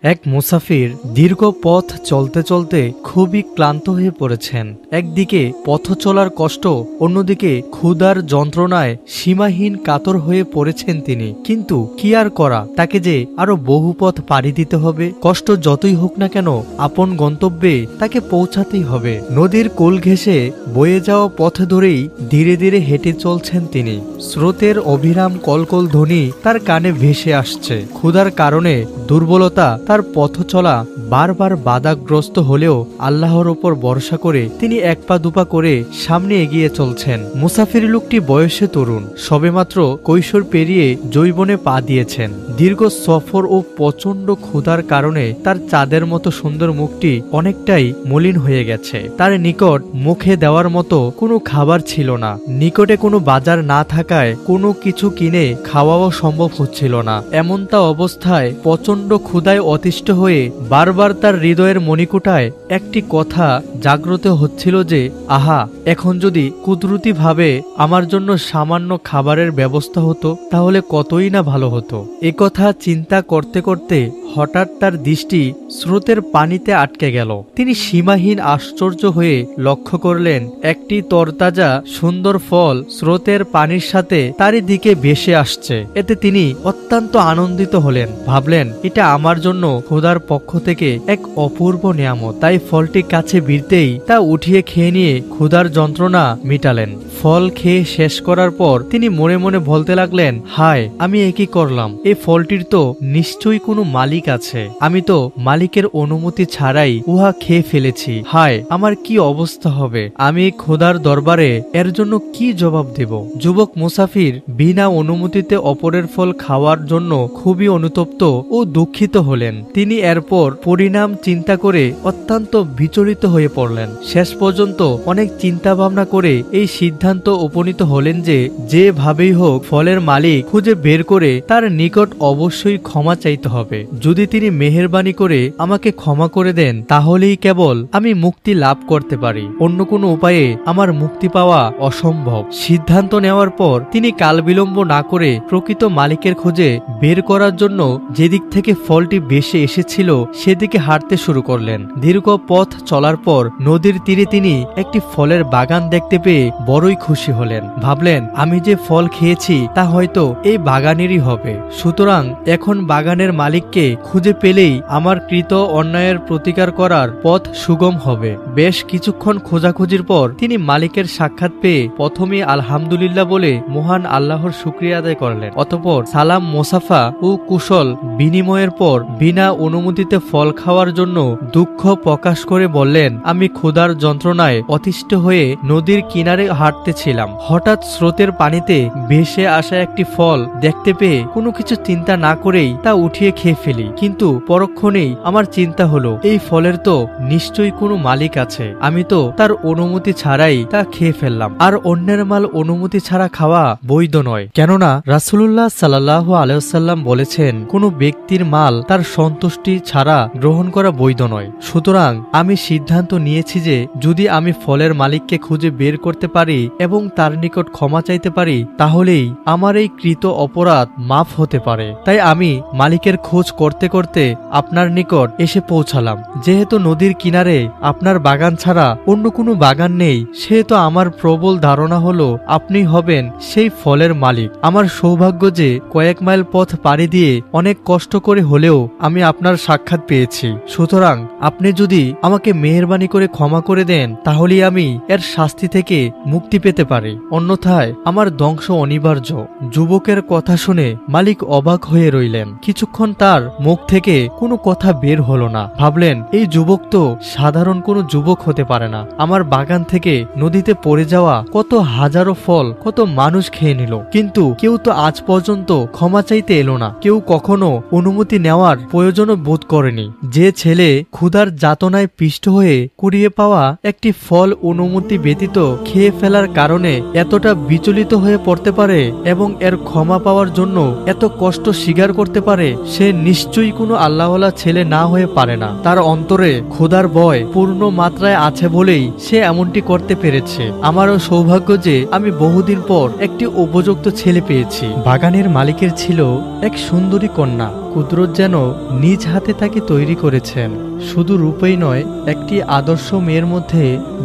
এক মুসাফির দীর্ঘ পথ চলতে চলতে খুবই ক্লান্ত হয়ে পড়েছেন। একদিকে পথ চলার কষ্ট, অন্যদিকে ক্ষুধার যন্ত্রণায় সীমাহীন কাতর হয়ে পড়েছেন তিনি। কিন্তু কি আর করা, তাকে যে আরো বহু পথ পাড়ি দিতে হবে। কষ্ট যতই হোক না কেন আপন গন্তব্যে তাকে পৌঁছাতেই হবে। নদীর কোল ঘেঁষে বয়ে যাওয়া পথ ধরেই ধীরে ধীরে হেঁটে চলছেন তিনি। স্রোতের অবিরাম কলকল ধ্বনি তার কানে ভেসে আসছে। ক্ষুধার কারণে দুর্বলতা তার পথ চলা বারবার বাধাগ্রস্ত হলেও আল্লাহর ওপর ভরসা করে তিনি এক পা দুপা করে সামনে এগিয়ে চলছেন। মুসাফির লোকটি বয়সে তরুণ, সবেমাত্র কৈশোর পেরিয়ে যৌবনে পা দিয়েছেন। দীর্ঘ সফর ও প্রচন্ড ক্ষুধার কারণে তার চাঁদের মতো সুন্দর মুখটি অনেকটাই মলিন হয়ে গেছে। তার নিকট মুখে দেওয়ার মতো কোনো খাবার ছিল না। নিকটে কোনো বাজার না থাকায় কোনো কিছু কিনে খাওয়াও সম্ভব হচ্ছিল না। এমনটা অবস্থায় প্রচন্ড ক্ষুধায় অতিষ্ঠ হয়ে বারবার তার হৃদয়ের মণিকুটায় একটি কথা জাগ্রত হচ্ছিল যে, আহা, এখন যদি কুদরতিভাবে আমার জন্য সামান্য খাবারের ব্যবস্থা হতো তাহলে কতই না ভালো হতো। একথা চিন্তা করতে করতে হঠাৎ তার দৃষ্টি স্রোতের পানিতে আটকে গেল। তিনি সীমাহীন আশ্চর্য হয়ে লক্ষ্য করলেন একটি তরতাজা সুন্দর ফল স্রোতের পানির সাথে তারই দিকে ভেসে আসছে। এতে তিনি অত্যন্ত আনন্দিত হলেন। ভাবলেন, এটা আমার জন্য খোদার পক্ষ থেকে এক অপূর্ব নিয়ামত। তাই ফলটি কাছে ভিড়তেই তা উঠিয়ে খেয়ে নিয়ে ক্ষুধার যন্ত্রণা মিটালেন। ফল খেয়ে শেষ করার পর তিনি মনে মনে বলতে লাগলেন, হায়, আমি একই করলাম। এই ফলটির তো নিশ্চয়ই কোনো মালিক আছে। আমি তো মালিকের অনুমতি ছাড়াই উহা খেয়ে ফেলেছি। হায়, আমার কি অবস্থা হবে? আমি খোদার দরবারে এর জন্য কি জবাব দেব? যুবক মুসাফির বিনা অনুমতিতে অপরের ফল খাওয়ার জন্য খুবই অনুতপ্ত ও দুঃখিত হলেন। তিনি এরপর পরিণাম চিন্তা করে অত্যন্ত বিচলিত হয়ে পড়লেন। শেষ পর্যন্ত অনেক চিন্তা ভাবনা করে এই সিদ্ধান্ত উপনীত হলেন যে যেভাবেই হোক ফলের মালিক খুঁজে বের করে তার নিকট অবশ্যই ক্ষমা চাইতে হবে। যদি তিনি মেহেরবানি করে আমাকে ক্ষমা করে দেন তাহলেই কেবল আমি মুক্তি লাভ করতে পারি। অন্য কোনো উপায়ে আমার মুক্তি পাওয়া অসম্ভব। সিদ্ধান্ত নেওয়ার পর তিনি কাল বিলম্ব না করে প্রকৃত মালিকের খোঁজে বের করার জন্য যেদিক থেকে ফলটি ভেসে এসেছিল সেদিকে হাঁটতে শুরু করলেন। দীর্ঘ পথ চলার পর নদীর তীরে তিনি একটি ফলের বাগান দেখতে পেয়ে বড়ই খুশি হলেন। ভাবলেন, আমি যে ফল খেয়েছি তা হয়তো এই বাগানেরই হবে। সুতরাং এখন বাগানের মালিককে খুঁজে পেলেই আমার কৃত অন্যায়ের প্রতিকার করার পথ সুগম হবে। বেশ কিছুক্ষণ খোঁজাখুঁজির পর তিনি মালিকের সাক্ষাৎ পেয়ে প্রথমে আলহামদুলিল্লাহ বলে মহান আল্লাহর শুকরিয়া আদায় করলেন। অতঃপর সালাম মোসাফা ও কুশল বিনিময়ের পর বিনা অনুমতিতে ফল খাওয়ার জন্য দুঃখ প্রকাশ করে বললেন, আমি ক্ষুধার যন্ত্রণায় অতিষ্ঠ হয়ে নদীর কিনারে হাঁটতেছিলাম। হঠাৎ স্রোতের পানিতে ভেসে আসা একটি ফল দেখতে পেয়ে কোনো কিছু চিন্তা না করেই তা উঠিয়ে খেয়ে ফেলি। কিন্তু পরক্ষণেই আমার চিন্তা হলো, এই ফলের তো নিশ্চয়ই কোনো মালিক আছে। আমি তো তার অনুমতি ছাড়াই তা খেয়ে ফেললাম। আর অন্যের মাল অনুমতি ছাড়া খাওয়া বৈধ নয়। কেননা রাসূলুল্লাহ সাল্লাল্লাহু আলাইহি ওয়াসাল্লাম বলেছেন, কোনো ব্যক্তির মাল তার সন্তুষ্টি ছাড়া গ্রহণ করা বৈধ নয়। সুতরাং আমি সিদ্ধান্ত নিয়েছি যে যদি আমি ফলের মালিককে খুঁজে বের করতে পারি এবং তার নিকট ক্ষমা চাইতে পারি তাহলেই আমার এই কৃত অপরাধ মাফ হতে পারে। তাই আমি মালিকের খোঁজ করতে করতে আপনার নিকট এসে পৌঁছালাম। যেহেতু নদীর কিনারে আপনার বাগান ছাড়া অন্য কোনো বাগান নেই, সেহেতু আমার প্রবল ধারণা হলো আপনি হবেন সেই ফলের মালিক। আমার সৌভাগ্য যে কয়েক মাইল পথ পাড়ি দিয়ে অনেক কষ্ট করে হলেও আমি আপনার সাক্ষাৎ পেয়েছি। সুতরাং আপনি যদি আমাকে মেহেরবানি করে ক্ষমা করে দেন তাহলেই আমি এর শাস্তি থেকে মুক্তি পেতে পারি, অন্যথায় আমার ধ্বংস অনিবার্য। যুবকের কথা শুনে মালিক অবাক হয়ে রইলেন। কিছুক্ষণ তার মুখ থেকে কোনো কথা বের হলো না। ভাবলেন, এই যুবক তো সাধারণ কোনো যুবক হতে পারে না। আমার বাগান থেকে নদীতে পড়ে যাওয়া কত হাজারো ফল কত মানুষ খেয়ে নিল, কিন্তু কেউ তো আজ পর্যন্ত ক্ষমা চাইতে এলো না। কেউ কখনো অনুমতি নেওয়ার প্রয়োজনও বোধ করেনি। যে ছেলে ক্ষুধার যাতনায় পিষ্ট হয়ে কুড়িয়ে পাওয়া একটি ফল অনুমতি ব্যতীত খেয়ে ফেলার কারণে এতটা বিচলিত হয়ে পড়তে পারে এবং এর ক্ষমা পাওয়ার জন্য এত কষ্ট স্বীকার করতে পারে, সে নিশ্চয়ই কোনো আল্লাহওয়ালা ছেলে না হয়ে পারে না। তার অন্তরে খোদার ভয় পূর্ণ মাত্রায় আছে বলেই সে এমনটি করতে পেরেছে। আমারও সৌভাগ্য যে আমি বহুদিন পর একটি উপযুক্ত ছেলে পেয়েছি। বাগানের মালিকের ছিল এক সুন্দরী কন্যা। কুদরত যেন নিজ হাতে তাকে তৈরি করেছেন। শুধু রূপেই নয়, একটি আদর্শ মেয়ের মধ্যে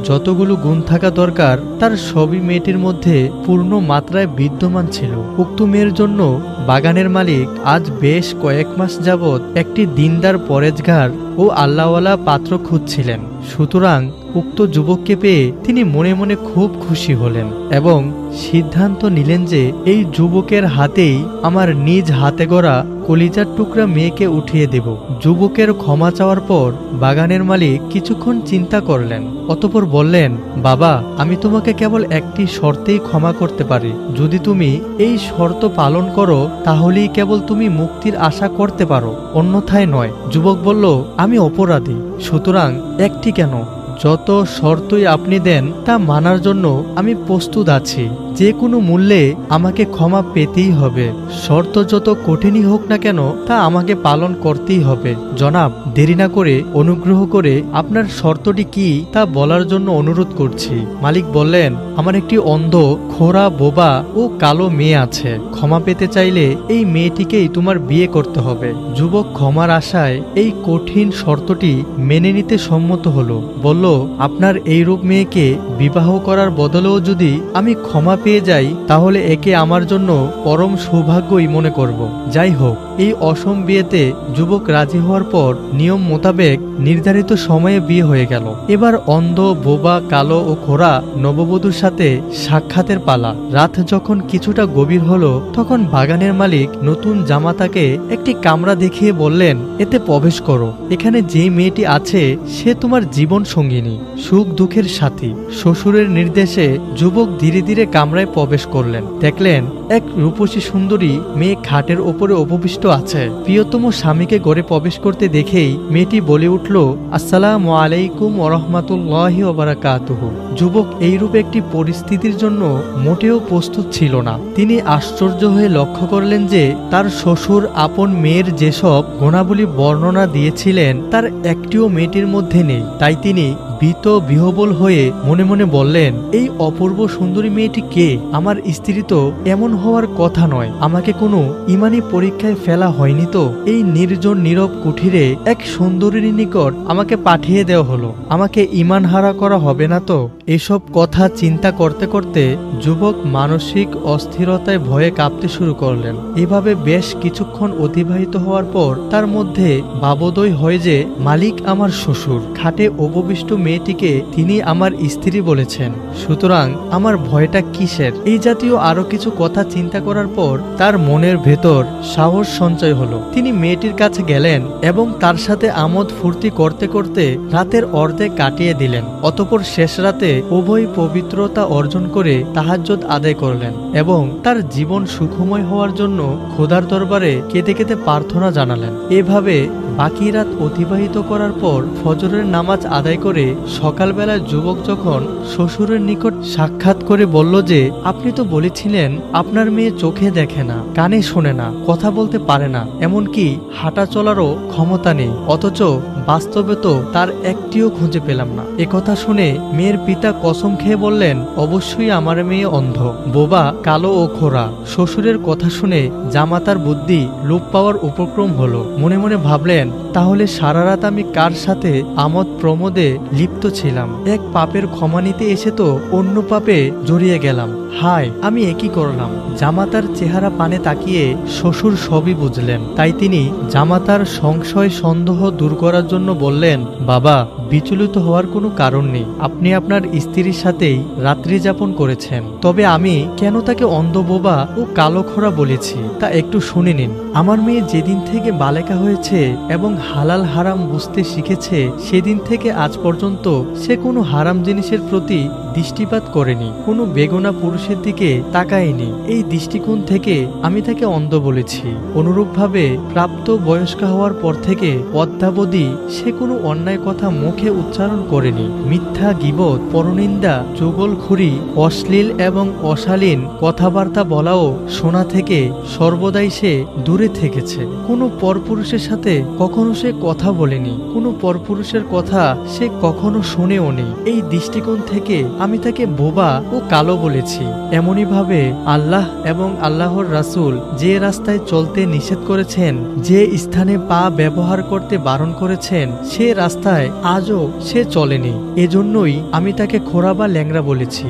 যতগুলো গুণ থাকা দরকার তার সবই মেয়েটির মধ্যে পূর্ণ মাত্রায় বিদ্যমান ছিল। উক্ত মেয়ের জন্য বাগানের মালিক আজ বেশ কয়েক মাস যাবৎ একটি দিনদার পরেজগার ও আল্লাহওয়ালা পাত্র খুঁজছিলেন। সুতরাং উক্ত যুবককে পেয়ে তিনি মনে মনে খুব খুশি হলেন এবং সিদ্ধান্ত নিলেন যে এই যুবকের হাতেই আমার নিজ হাতে গড়া কলিজার টুকরা মেয়েকে উঠিয়ে দেব। যুবকের ক্ষমা চাওয়ার পর বাগানের মালিক কিছুক্ষণ চিন্তা করলেন, অতঃপর বললেন, বাবা, আমি তোমাকে কেবল একটি শর্তেই ক্ষমা করতে পারি। যদি তুমি এই শর্ত পালন করো তাহলেই কেবল তুমি মুক্তির আশা করতে পারো, অন্যথায় নয়। যুবক বলল, আমি অপরাধী, সুতরাং একটি কেন, যত শর্তই আপনি দেন তা মানার জন্য আমি প্রস্তুত আছি। যে কোনো মূল্যে আমাকে ক্ষমা পেতেই হবে। শর্ত যত কঠিনই হোক না কেন তা আমাকে পালন করতেই হবে। জনাব, দেরি না করে অনুগ্রহ করে আপনার শর্তটি কি তা বলার জন্য অনুরোধ করছি। মালিক বললেন, আমার একটি অন্ধ, খোঁড়া, বোবা ও কালো মেয়ে আছে। ক্ষমা পেতে চাইলে এই মেয়েটিকেই তোমার বিয়ে করতে হবে। যুবক ক্ষমার আশায় এই কঠিন শর্তটি মেনে নিতে সম্মত হলো। বলল, আপনার এইরূপ মেয়েকে বিবাহ করার বদলেও যদি আমি ক্ষমা পেয়ে যাই তাহলে একে আমার জন্য পরম সৌভাগ্যই মনে করব। যাই হোক, এই অসম বিয়েতে যুবক রাজি হওয়ার পর নিয়ম মোতাবেক নির্ধারিত সময়ে বিয়ে হয়ে গেল। এবার অন্ধ, বোবা, কালো ও খোঁড়া নববধূর সাথে সাক্ষাতের পালা। রাত যখন কিছুটা গভীর হলো তখন বাগানের মালিক নতুন জামাতাকে একটি কামরা দেখিয়ে বললেন, এতে প্রবেশ করো। এখানে যে মেয়েটি আছে সে তোমার জীবন সঙ্গিনী, সুখ দুঃখের সাথী। শ্বশুরের নির্দেশে যুবক ধীরে ধীরে কামরায় প্রবেশ করলেন। দেখলেন এক রূপসী সুন্দরী মেয়ে খাটের ওপরে উপবিষ্ট আছে। প্রিয়তম স্বামীকে ঘরে প্রবেশ করতে দেখেই মেয়েটি বলে উঠল, আসসালামু আলাইকুম ওয়া রাহমাতুল্লাহি ওয়া বারাকাতুহু। যুবক এইরূপ একটি পরিস্থিতির জন্য মোটেও প্রস্তুত ছিল না। তিনি আশ্চর্য হয়ে লক্ষ্য করলেন যে তার শ্বশুর আপন মেয়ের যেসব গুণাবলী বর্ণনা দিয়েছিলেন তার একটিও মেয়েটির মধ্যে নেই। তাই তিনি ভীত বিহ্বল হয়ে মনে মনে বললেন, এই অপূর্ব সুন্দরী মেয়েটি কে? আমার স্ত্রী তো এমন হওয়ার কথা নয়। আমাকে কোনো ইমানি পরীক্ষায় ফেলা হয়নি তো? এই নির্জন নীরব কুঠিরে এক সুন্দরীর নিকট আমাকে পাঠিয়ে দেওয়া হলো। আমাকে ইমান হারা করা হবে না তো? এসব কথা চিন্তা করতে করতে যুবক মানসিক অস্থিরতায় ভয়ে কাঁপতে শুরু করলেন। এভাবে বেশ কিছুক্ষণ অতিবাহিত হওয়ার পর তার মধ্যে ভাবোদয় হয় যে মালিক আমার শ্বশুর, খাটে উপবিষ্ট মেয়েটিকে তিনি আমার স্ত্রী বলেছেন, সুতরাং আমার ভয়টা কিসের? এই জাতীয় আরো কিছু কথা চিন্তা করার পর তার মনের ভেতর সাহস সঞ্চয় হলো। তিনি মেয়েটির কাছে গেলেন এবং তার সাথে আমোদ ফুর্তি করতে করতে রাতের অর্ধেক কাটিয়ে দিলেন। অতঃপর শেষ রাতে উভয় পবিত্রতা অর্জন করে তাহাজ্জুদ আদায় করলেন এবং তার জীবন সুখময় হওয়ার জন্য খোদার দরবারে কেঁদে কেঁদে প্রার্থনা জানালেন। এভাবে বাকি রাত অতিবাহিত করার পর ফজরের নামাজ আদায় করে সকালবেলা যুবক যখন শ্বশুরের নিকট সাক্ষাৎ করে বলল যে, আপনি তো বলেছিলেন আপনার মেয়ে চোখে দেখে না, কানে শোনে না, কথা বলতে পারে না, এমনকি হাঁটা চলারও ক্ষমতা নেই, অথচ বাস্তবে তো তার একটিও খুঁজে পেলাম না। একথা শুনে মেয়ের পিতা কসম খেয়ে বললেন, অবশ্যই আমার মেয়ে অন্ধ, বোবা, কালো ও খোঁড়া। শ্বশুরের কথা শুনে জামাতার বুদ্ধি লোপ পাওয়ার উপক্রম হলো। মনে মনে ভাবলেন, তাহলে সারা রাত আমি কার সাথে আমোদ প্রমোদে লিপ্ত ছিলাম? এক পাপের ক্ষমা নিতে এসে তো অন্য পাপে জড়িয়ে গেলাম। হায়, আমি একই করলাম। জামাতার চেহারা পানে তাকিয়ে শ্বশুর সবই বুঝলেন। তাই তিনি জামাতার সংশয় সন্দেহ দূর করার জন্য বললেন, বাবা, বিচলিত হওয়ার কোনো কারণ নেই। আপনি আপনার স্ত্রীর সাথেই রাত্রি যাপন করেছেন, তবে আমি কেন তাকে অন্ধ, বোবা ও কালো খোঁড়া বলেছি তা একটু শুনে নিন। আমার মেয়ে যেদিন থেকে বালেকা হয়েছে এবং হালাল হারাম বুঝতে শিখেছে সেদিন থেকে আজ পর্যন্ত সে কোনো হারাম জিনিসের প্রতি দৃষ্টিপাত করেনি, কোনো বেগুনা পুরুষের দিকে তাকায়নি। এই দৃষ্টিকোণ থেকে আমি তাকে অন্ধ বলেছি। অনুরূপভাবে প্রাপ্ত বয়স্কা হওয়ার পর থেকে অদ্যাবধি সে কোনো অন্যায় কথা মুখে উচ্চারণ করেনি। মিথ্যা, গীবত, পরনিন্দা, চুগলখুরি, অশ্লীল এবং অশালীন কথাবার্তা বলাও শোনা থেকে সর্বদাই সে দূরে থেকেছে। কোনো পরপুরুষের সাথে কখনো সে কথা বলেনি, কোনো পরপুরুষের কথা সে কখনো শুনেও নি। এই দৃষ্টিকোণ থেকে আমি তাকে বোবা ও কালো বলেছি। এমনই ভাবে আল্লাহ এবং আল্লাহর রাসূল যে রাস্তায় চলতে নিষেধ করেছেন, যে স্থানে পা ব্যবহার করতে বারণ করেছেন, সে রাস্তায় আজও সে চলেনি। এজন্যই আমি তাকে খোঁড়া বা ল্যাংড়া বলেছি।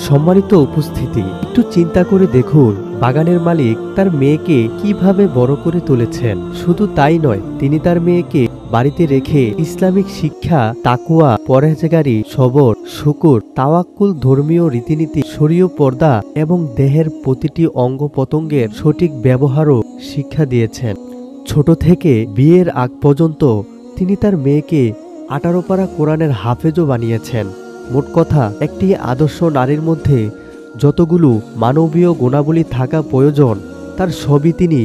সম্মানিত উপস্থিতি, একটু চিন্তা করে দেখুন বাগানের মালিক তার মেয়েকে কিভাবে বড় করে তুলেছেন। শুধু তাই নয়, তিনি তার মেয়েকে বাড়িতে রেখে ইসলামিক শিক্ষা, তাকুয়া, পরহেজগারি, সবর, শুকুর, তাওয়াক্কুল, ধর্মীয় রীতিনীতি, শরীয় পর্দা এবং দেহের প্রতিটি অঙ্গ প্রত্যঙ্গের সঠিক ব্যবহারও শিক্ষা দিয়েছেন। ছোট থেকে বিয়ের আগ পর্যন্ত তিনি তার মেয়েকে 18 পারা কোরআনের হাফেজও বানিয়েছেন। মোট কথা, একটি আদর্শ নারীর মধ্যে যতগুলো মানবীয় গুণাবলী থাকা প্রয়োজন তার সবই তিনি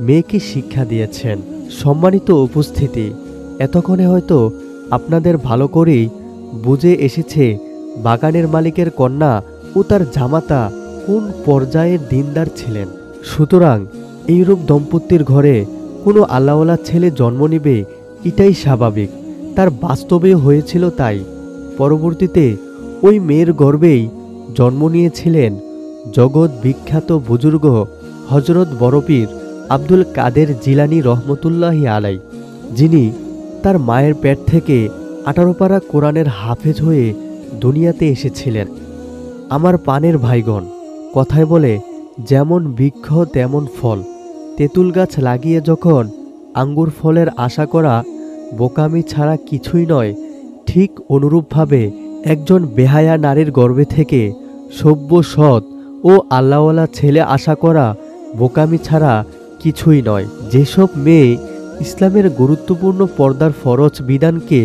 মেয়েকে শিক্ষা দিয়েছেন। সম্মানিত উপস্থিতি, এতক্ষণে হয়তো আপনাদের ভালো করেই বুঝে এসেছে বাগানের মালিকের কন্যা ও তার জামাতা কোন পর্যায়ের দিনদার ছিলেন। সুতরাং এইরূপ দম্পতির ঘরে কোনো আল্লাহওয়ালা ছেলে জন্ম নেবে এটাই স্বাভাবিক। তার বাস্তবেও হয়েছিল তাই। পরবর্তীতে ওই মেয়ের গর্ভেই জন্ম নিয়েছিলেন জগৎ বিখ্যাত বুজুর্গ হজরত বড়পীর আব্দুল কাদের জিলানী রহমতুল্লাহি আলাই, যিনি তার মায়ের পেট থেকে 18 পারা কোরআনের হাফেজ হয়ে দুনিয়াতে এসেছিলেন। আমার পানের ভাইগণ, কথায় বলে যেমন বৃক্ষ তেমন ফল। তেঁতুল গাছ লাগিয়ে যখন আঙ্গুর ফলের আশা করা বোকামি ছাড়া কিছুই নয়, ঠিক অনুরূপভাবে একজন বেহায়া নারীর গর্ভে থেকে সভ্য, সৎ ও আল্লাহওয়ালা ছেলে আশা করা বোকামি ছাড়া কিছুই নয়। যেসব মেয়ে ইসলামের গুরুত্বপূর্ণ পর্দার ফরজ বিধানকে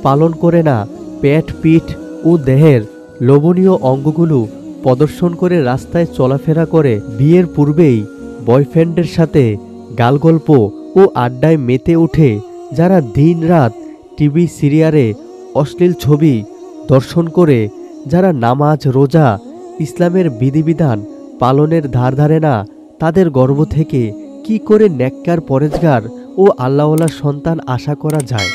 পালন করে না, পেট, পিঠ ও দেহের লোভনীয় অঙ্গগুলো প্রদর্শন করে রাস্তায় চলাফেরা করে, বিয়ের পূর্বেই বয়ফ্রেন্ডের সাথে গালগল্প ও আড্ডায় মেতে ওঠে, যারা দিন রাত টিভি সিরিয়ালে অশ্লীল ছবি দর্শন করে, যারা নামাজ, রোজা, ইসলামের বিধিবিধান পালনের ধার ধারে না, তাদের গর্ভ থেকে কি করে নেককার, পরেজগার ও আল্লাহওয়ালা সন্তান আশা করা যায়?